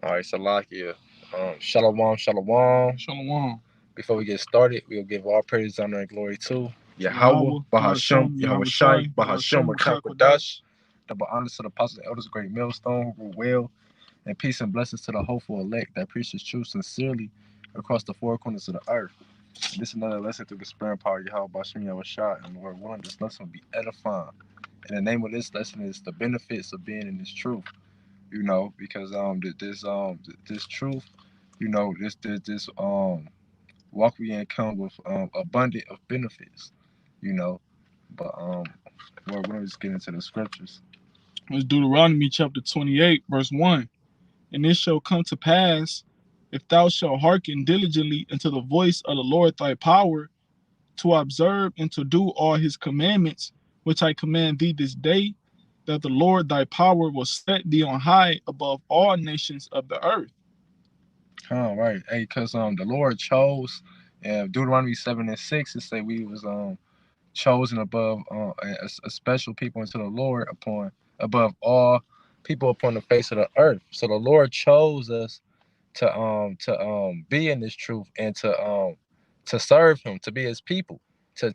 All right, Salakia. Shalom, shalom. Shalom. Before we get started, we'll give all praise, honor, and glory to Yahweh, Yahweh, Bahashem, Bahashem, Yahweh Yahweh Shai, Shai, Bahashem, Bahashem, Rakakwadash. Double honors to the apostles and elders of Great Millstone who rule well, and peace and blessings to the hopeful elect that preaches truth sincerely across the four corners of the earth. And this is another lesson through the spirit and power of Yahweh, Bahashem, Yahweh Shai, and Lord willing, this lesson will be edifying. And the name of this lesson is the benefits of being in this truth. Because this truth, this walk we in come with abundant of benefits, you know. But we're gonna just get into the scriptures. It's Deuteronomy chapter 28, verse 1. And it shall come to pass, if thou shalt hearken diligently unto the voice of the Lord thy power, to observe and to do all his commandments, which I command thee this day, that the Lord thy power will set thee on high above all nations of the earth. Right. Hey, cause the Lord chose, Deuteronomy 7:6, it say we was chosen above a special people unto the Lord above all people upon the face of the earth. So the Lord chose us to be in this truth and to serve him, to be his people, to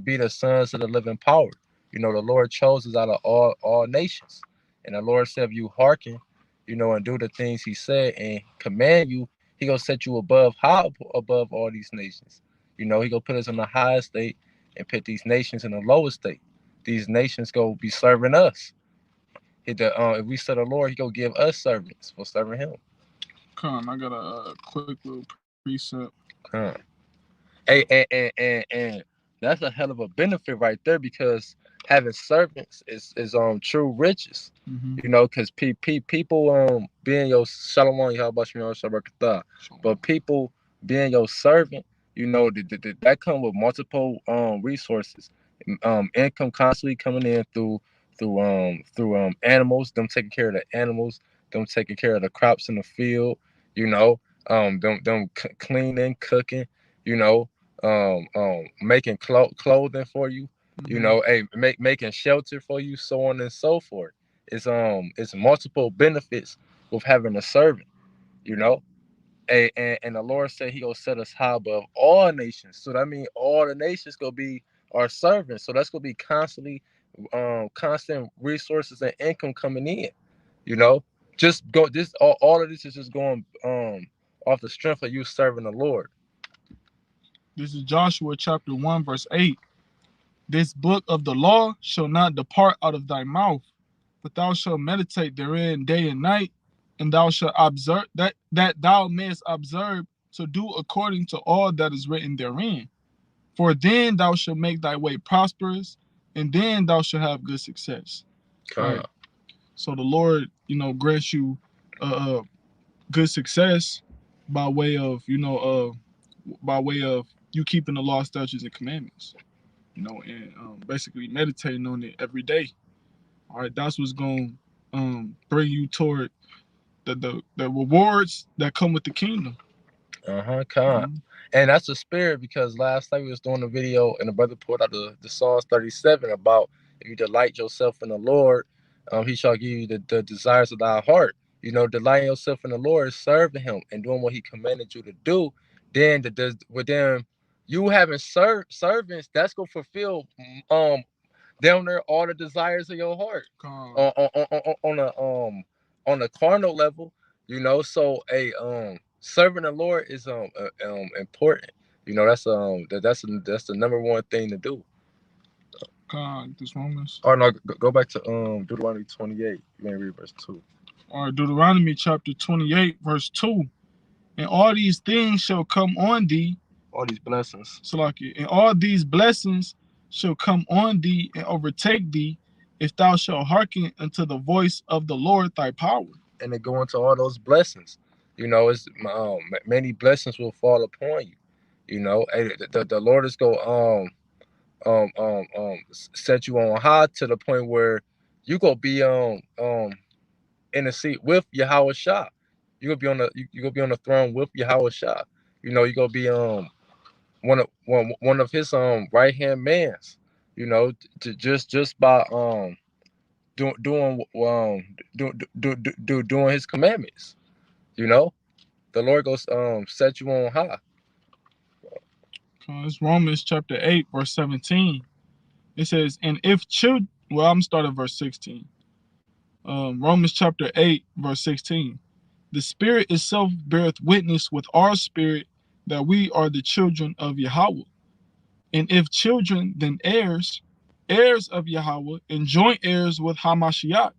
be the sons of the living power. The Lord chose us out of all nations. And the Lord said, if you hearken, and do the things he said and command you, he gonna set you high above all these nations. He gonna put us in the highest state and put these nations in the lowest state. These nations go be serving us. If we serve the Lord, he gonna give us servants for serving him. Come, I got a quick little precept. Huh. And that's a hell of a benefit right there, because having servants is true riches. Because people being your shalom, but people being your servant, that come with multiple resources, income constantly coming in through animals, them taking care of the animals, them taking care of the crops in the field, them cleaning, cooking, you know, making clothing for you, making shelter for you, so on and so forth. It's multiple benefits with having a servant, you know. And the Lord said he gonna set us high above all nations. So that means all the nations gonna be our servants. So that's gonna be constant resources and income coming in. You know, just go this all of this is just going off the strength of you serving the Lord. This is Joshua chapter 1, verse 8. This book of the law shall not depart out of thy mouth, but thou shalt meditate therein day and night, and thou shalt observe that thou mayest observe to do according to all that is written therein. For then thou shalt make thy way prosperous, and then thou shalt have good success. Right. So the Lord, grants you good success by way of, you keeping the law, statutes, and commandments. And basically meditating on it every day. All right, that's what's going to bring you toward the rewards that come with the kingdom. And that's the spirit, because last night we was doing a video and the brother pulled out the Psalms 37 about if you delight yourself in the Lord, he shall give you the desires of thy heart. Delighting yourself in the Lord is serving him and doing what he commanded you to do. Then within you having servants, that's gonna fulfill down there all the desires of your heart on a carnal level. So serving the Lord is important. That's the number one thing to do. This Romans. Oh no, go back to Deuteronomy 28. You may read verse 2. All right, Deuteronomy chapter 28, verse 2. And all these things shall come on thee. All these blessings. And all these blessings shall come on thee and overtake thee, if thou shalt hearken unto the voice of the Lord thy power. And they go into all those blessings. It's many blessings will fall upon you. The Lord is going set you on high to the point where you gonna be in the seat with Yahweh Shah. You gonna be on the throne with Yahweh Shah. You gonna be one of his right hand mans. Just by doing his commandments. You know, the Lord goes set you on high. It's Romans chapter 8, verse 17. It says, and if children, well, I'm starting at verse 16. Romans chapter 8, verse 16. The Spirit itself beareth witness with our spirit that we are the children of Yahweh. And if children, then heirs, heirs of Yahweh, and joint heirs with Hamashiach.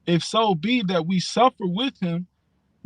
If so be that we suffer with him,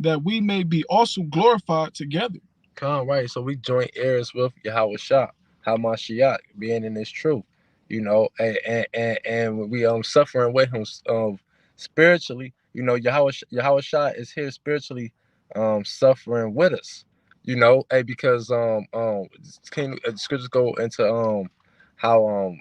that we may be also glorified together. Come right, so we joint heirs with Yahweh Shah, Hamashiach, being in this truth. You know, and we suffering with him spiritually. You know, Yahweh Shah is here spiritually suffering with us. You know, because scriptures go into how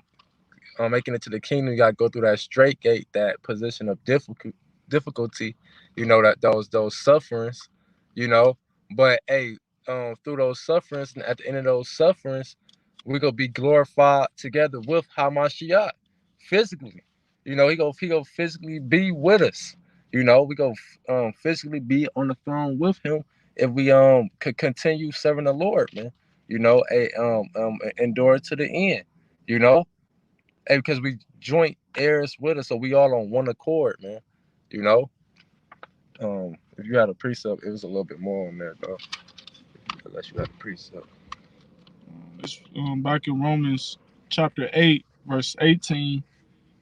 making it to the kingdom, you gotta go through that straight gate, that position of difficulty. You know, that those sufferings. You know, but hey, through those sufferings, and at the end of those sufferings, we gonna be glorified together with Hamashiach physically. You know, he go physically be with us. You know, we go physically be on the throne with him if we could continue serving the Lord, man. You know, endure to the end. You know, because we joint heirs with us, so we all on one accord, man. You know, if you had a precept, it was a little bit more on there, though. Unless you had a precept. It's back in Romans chapter 8, verse 18.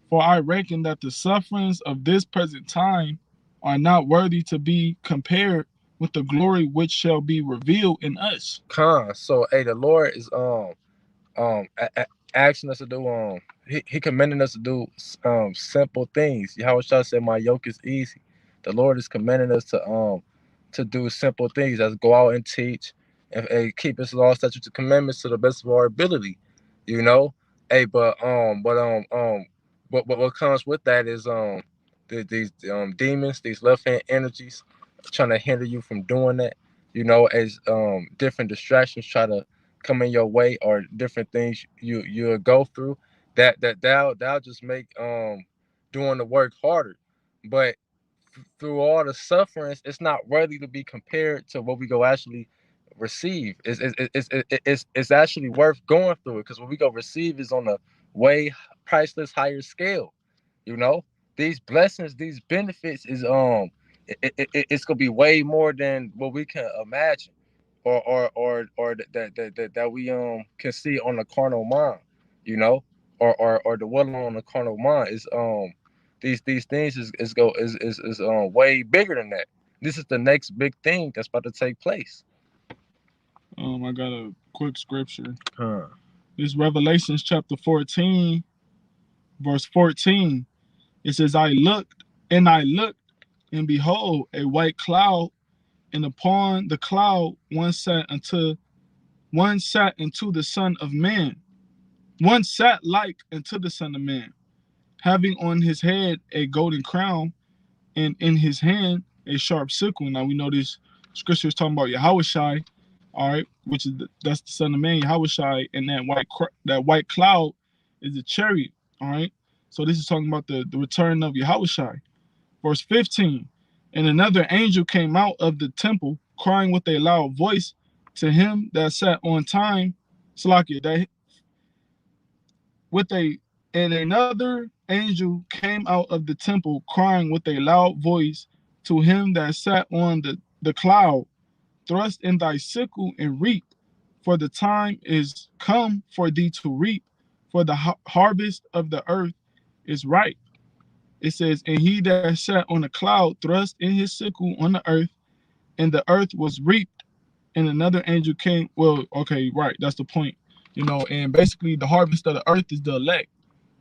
For I reckon that the sufferings of this present time are not worthy to be compared with the glory which shall be revealed in us. So hey, the Lord is asking us to do he commanding us to do simple things. Yahweh Shah said, "My yoke is easy." The Lord is commanding us to do simple things, as go out and teach and keep His law, statutes, and commandments to the best of our ability. You know, hey, but what comes with that is these demons, these left hand energies, trying to hinder you from doing that. You know, as different distractions try to come in your way, or different things you'll go through, that'll just make doing the work harder. But through all the sufferings, it's not worthy to be compared to what we go actually receive. It's actually worth going through it, because what we go receive is on a way priceless higher scale. You know, these blessings, these benefits is it's gonna be way more than what we can imagine, or that we can see on the carnal mind. You know, or the dwelling on the carnal mind is these things is way bigger than that. This is the next big thing that's about to take place. I got a quick scripture. Huh. This Revelations chapter 14, verse 14. It says, I looked, and behold, a white cloud, and upon the cloud one sat into the Son of Man. One sat like unto the Son of Man, having on his head a golden crown, and in his hand a sharp sickle. Now we know this scripture is talking about Yahweh Shai, all right, which is that's the Son of Man, Yahweh Shai, and that white cloud is a chariot, all right. So this is talking about the return of Yahweh Shai. Verse 15, and another angel came out of the temple, crying with a loud voice to him that sat on time, Salakia, and another angel came out of the temple, crying with a loud voice to him that sat on the cloud, thrust in thy sickle and reap, for the time is come for thee to reap, for the harvest of the earth is ripe. It says, and he that sat on the cloud thrust in his sickle on the earth, and the earth was reaped. And another angel came. Well, okay, right, that's the point. You know, and basically the harvest of the earth is the elect.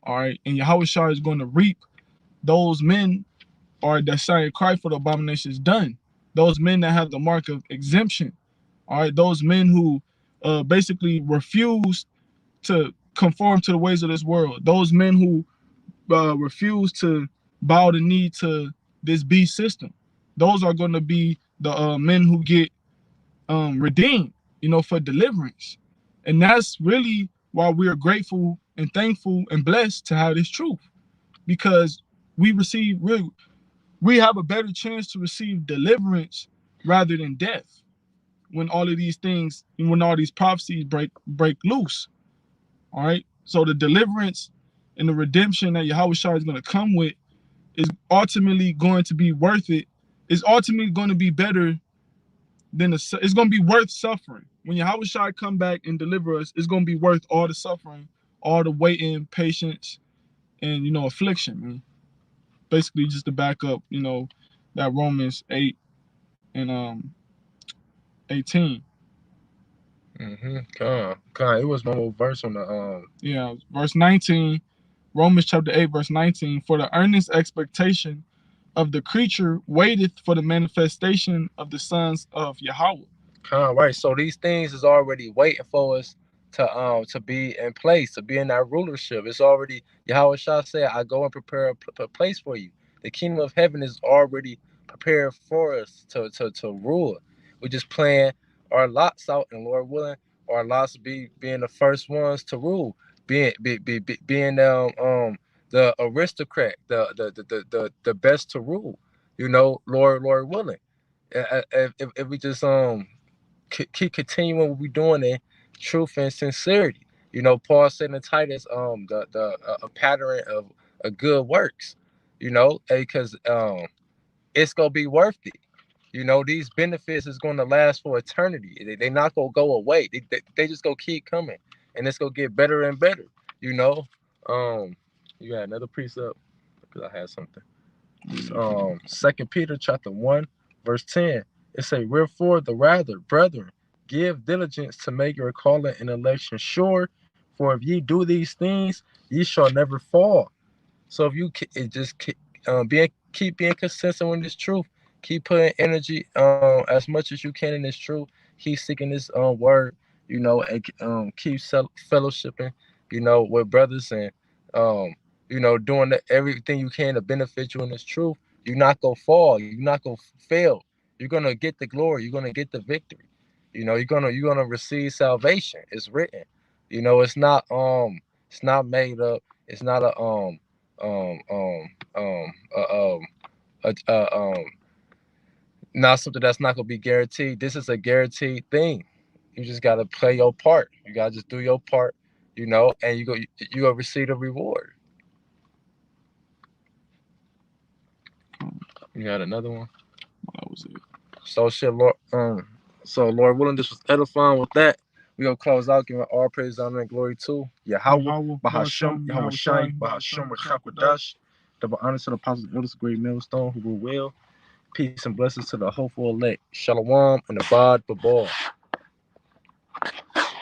All right, and Yahweh Shah is going to reap those men, or that shall cry for the abominations done. Those men that have the mark of exemption. All right, those men who basically refuse to conform to the ways of this world. Those men who refuse to bow the knee to this beast system. Those are going to be the men who get redeemed, you know, for deliverance. And that's really why we are grateful and thankful and blessed to have this truth. Because we have a better chance to receive deliverance rather than death when all of these things, when all these prophecies break loose. All right. So the deliverance and the redemption that Yahweh Shai is going to come with is ultimately going to be worth it. It's ultimately going to be better than it's going to be worth suffering. When Yahweh Shai come back and deliver us, it's going to be worth all the suffering, all the waiting, patience, and affliction, man. Basically, just to back up, that Romans 8 and 18. It was one more verse on the verse 19, Romans chapter 8, verse 19. For the earnest expectation of the creature waiteth for the manifestation of the sons of Yahweh. Right. So these things is already waiting for us to be in place, to be in that rulership. It's already, Yahweh Shah said, I go and prepare a place for you. The kingdom of heaven is already prepared for us to rule. We're just playing our lots out, and Lord willing, our lots being the first ones to rule, being the aristocrat, the best to rule. Lord willing. If we just keep continuing what we're doing in truth and sincerity. Paul said in Titus, a pattern of a good works. Because it's gonna be worth it. These benefits is gonna last for eternity. They not gonna go away. They just gonna keep coming, and it's gonna get better and better. You got another precept because I had something. 2 Peter chapter 1, verse 10. It say, wherefore the rather, brethren, give diligence to make your calling and election sure. For if ye do these things, ye shall never fall. So if you keep being consistent with this truth, keep putting energy as much as you can in this truth, keep seeking this word, and keep fellowshipping, with brothers and doing everything you can to benefit you in this truth. You're not gonna fall. You're not gonna fail. You're gonna get the glory. You're gonna get the victory. You're gonna receive salvation. It's written. It's not made up. It's not a um um um uh, um not something that's not gonna be guaranteed. This is a guaranteed thing. You just gotta play your part. You gotta just do your part, and you gonna receive the reward. You got another one? That was it. So shit, Lord. Lord willing, this was edifying. With that, we gonna close out, giving all praise, honor, and glory to Yahweh, Bahasham, Yahweh Shai, Bahasham, Rachakadash. Double honor to the apostles, elders, great millstone who will well. Peace and blessings to the hopeful elect. Shalom and Abad Babal.